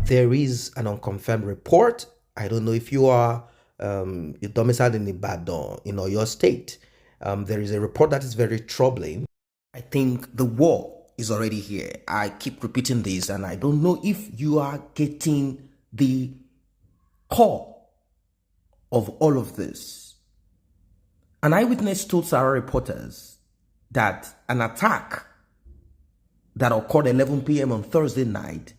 There is an unconfirmed report. I don't know if you are domiciled in Ibadan, in your state. There is a report that is very troubling. I think the war is already here. I keep repeating this, and I don't know if you are getting the core of all of this. An eyewitness told Sarah reporters that an attack that occurred 11 p.m. on Thursday night,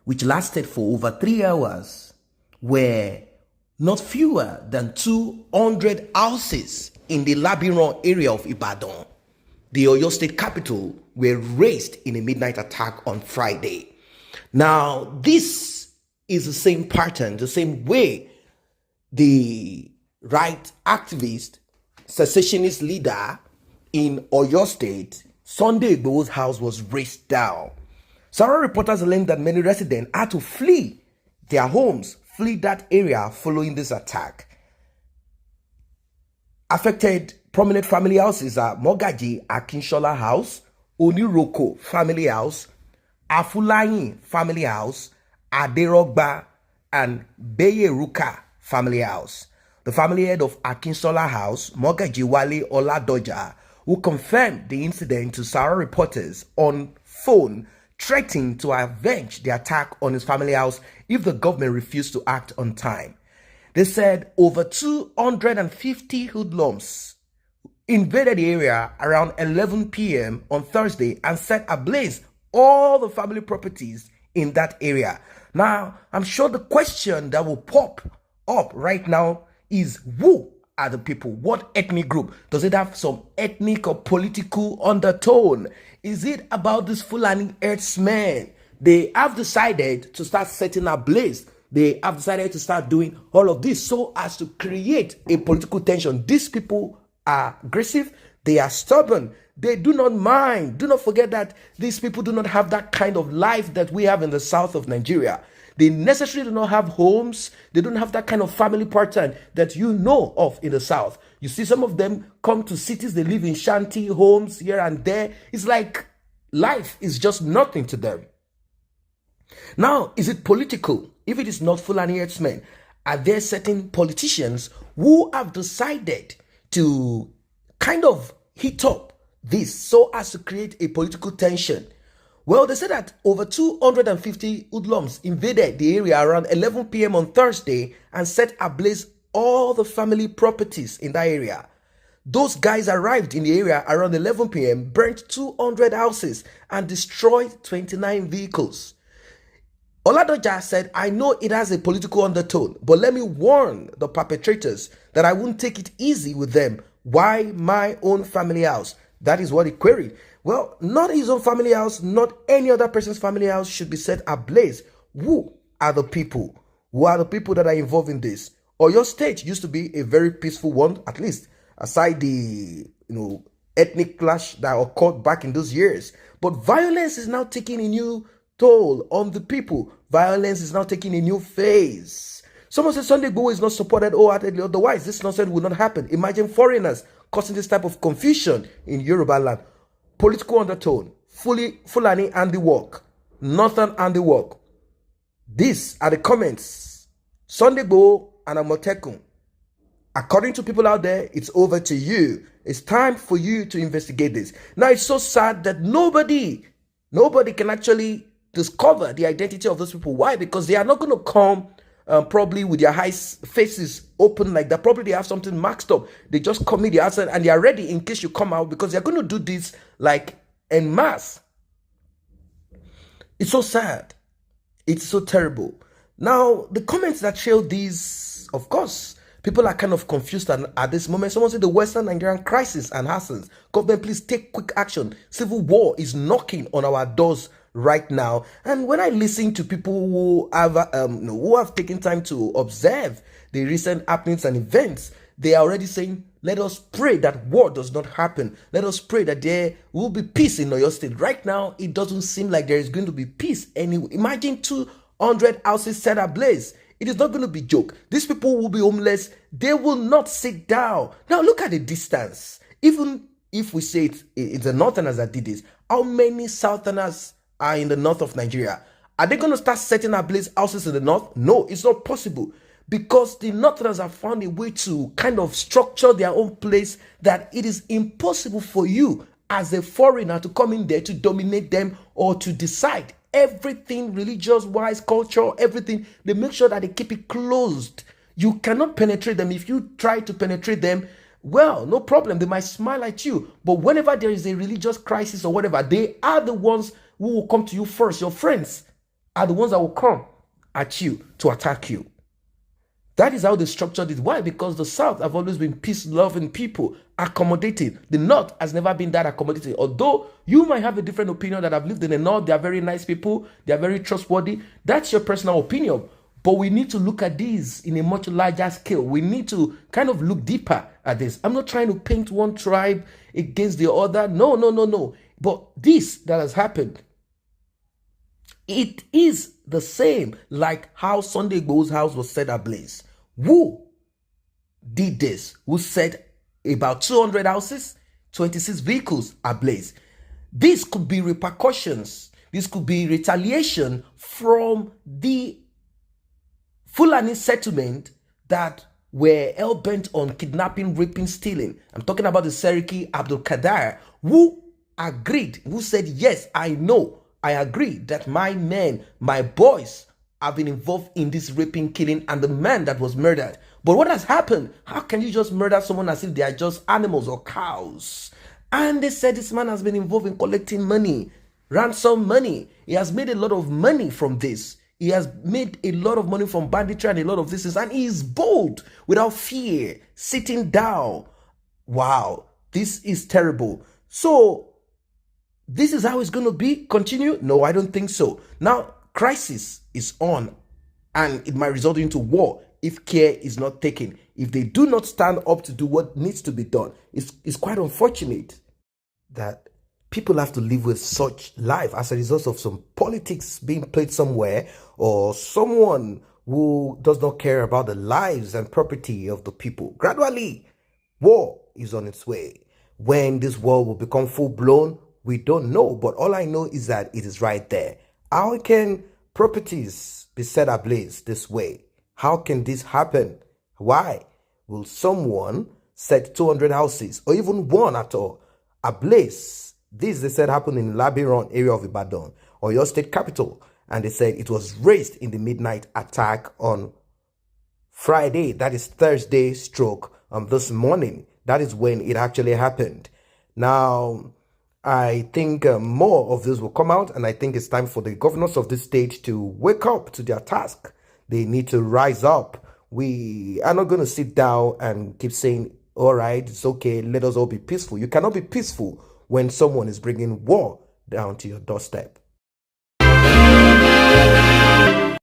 which lasted for over 3 hours, were not fewer than 200 houses in the Labiron area of Ibadan, the Oyo State capital, were razed in a midnight attack on Friday. Now, this is the same pattern, the same way the right activist, secessionist leader in Oyo State, Sunday Igboho's house, was razed down. Several reporters learned that many residents had to flee their homes, flee that area following this attack. Affected prominent family houses are Mogaji Akinshola House, Oniroko Family House, Afulayin Family House, Aderogba, and Beyeruka Family House. The family head of Akinshola House, Mogaji Wale Oladoja, who confirmed the incident to Sarah reporters on phone, threatening to avenge the attack on his family house if the government refused to act on time. They said over 250 hoodlums invaded the area around 11 p.m. on Thursday and set ablaze all the family properties in that area. Now, I'm sure the question that will pop up right now is, who are the people? What ethnic group? Does it have some ethnic or political undertone? Is it about this Fulani herdsmen? They have decided to start setting ablaze. They have decided to start doing all of this so as to create a political tension. These people are aggressive. They are stubborn. They do not mind. Do not forget that these people do not have that kind of life that we have in the south of Nigeria. They necessarily do not have homes. They don't have that kind of family pattern that you know of in the south. You see some of them come to cities. They live in shanty homes here and there. It's like life is just nothing to them. Now, is it political? If it is not Fulani herdsmen, are there certain politicians who have decided to kind of heat up this so as to create a political tension? Well, they said that over 250 hoodlums invaded the area around 11 p.m. on Thursday and set ablaze all the family properties in that area. Those guys arrived in the area around 11 p.m., burnt 200 houses, and destroyed 29 vehicles. Oladoja said, I know it has a political undertone, but let me warn the perpetrators that I won't take it easy with them. Why my own family house? That is what he queried. Well, not his own family house, not any other person's family house should be set ablaze. Who are the people? Who are the people that are involved in this? Oyo State used to be a very peaceful one, at least aside the ethnic clash that occurred back in those years. But violence is now taking a new toll on the people. Violence is now taking a new phase. Someone said Sunday Igboho is not supported wholeheartedly, otherwise this nonsense would not happen. Imagine foreigners causing this type of confusion in Yoruba land. Political undertone, Fulani handiwork, Northern handiwork. These are the comments. Sunday Igboho and Amotekun. According to people out there, it's over to you. It's time for you to investigate this. Now, it's so sad that nobody can actually discover the identity of those people. Why? Because they are not going to come probably with their faces open like that. Probably they have something marked up. They just commit the outside and they are ready in case you come out, because they're going to do this like en masse. It's so sad. It's so terrible. Now, the comments that trail these, of course, people are kind of confused at this moment. Someone said the Western Nigerian crisis and hassles. Government, please take quick action. Civil war is knocking on our doors right now. And when I listen to people who have taken time to observe the recent happenings and events, they are already saying, let us pray that war does not happen. Let us pray that there will be peace in Oyo State. Right now, it doesn't seem like there is going to be peace anyway. Imagine 200 houses set ablaze. It is not going to be a joke. These people will be homeless. They will not sit down. Now, look at the distance. Even if we say it's the Northerners that did this, how many Southerners are in the north of Nigeria? Are they going to start setting ablaze houses in the north? No, it's not possible, because the northerners have found a way to kind of structure their own place that it is impossible for you as a foreigner to come in there to dominate them or to decide everything religious-wise, culture, everything. They make sure that they keep it closed. You cannot penetrate them. If you try to penetrate them, well, no problem. They might smile at you. But whenever there is a religious crisis or whatever, they are the ones who will come to you first. Your friends are the ones that will come at you to attack you. That is how they structured it. Why? Because the South have always been peace-loving people, accommodating. The North has never been that accommodating. Although you might have a different opinion that I've lived in the North, they are very nice people, they are very trustworthy. That's your personal opinion. But we need to look at these in a much larger scale. We need to kind of look deeper at this. I'm not trying to paint one tribe against the other. No. But this that has happened, it is the same like how Sunday Igboho's house was set ablaze. Who did this? Who set about 200 houses, 26 vehicles ablaze? This could be repercussions. This could be retaliation from the Fulani settlement that were hell-bent on kidnapping, raping, stealing. I'm talking about the Seriki Abdul Kadir, who agreed, who said, yes, I know, I agree that my men, my boys have been involved in this raping, killing, and the man that was murdered. But what has happened? How can you just murder someone as if they are just animals or cows? And they said this man has been involved in collecting money, ransom money. He has made a lot of money from this. He has made a lot of money from banditry and a lot of this, and he is bold, without fear, sitting down. Wow, this is terrible. So, this is how it's going to be? Continue? No, I don't think so. Now, crisis is on, and it might result into war if care is not taken. If they do not stand up to do what needs to be done, it's quite unfortunate that people have to live with such life as a result of some politics being played somewhere, or someone who does not care about the lives and property of the people. Gradually, war is on its way. When this war will become full-blown, we don't know. But all I know is that it is right there. How can properties be set ablaze this way? How can this happen? Why will someone set 200 houses, or even one at all, ablaze? This, they said, happened in Labiron area of Ibadan, or your state capital. And they said it was raised in the midnight attack on Friday. That is Thursday stroke this morning. That is when it actually happened. Now, I think more of this will come out, and I think it's time for the governors of this state to wake up to their task. They need to rise up. We are not going to sit down and keep saying, all right, it's okay, let us all be peaceful. You cannot be peaceful when someone is bringing war down to your doorstep.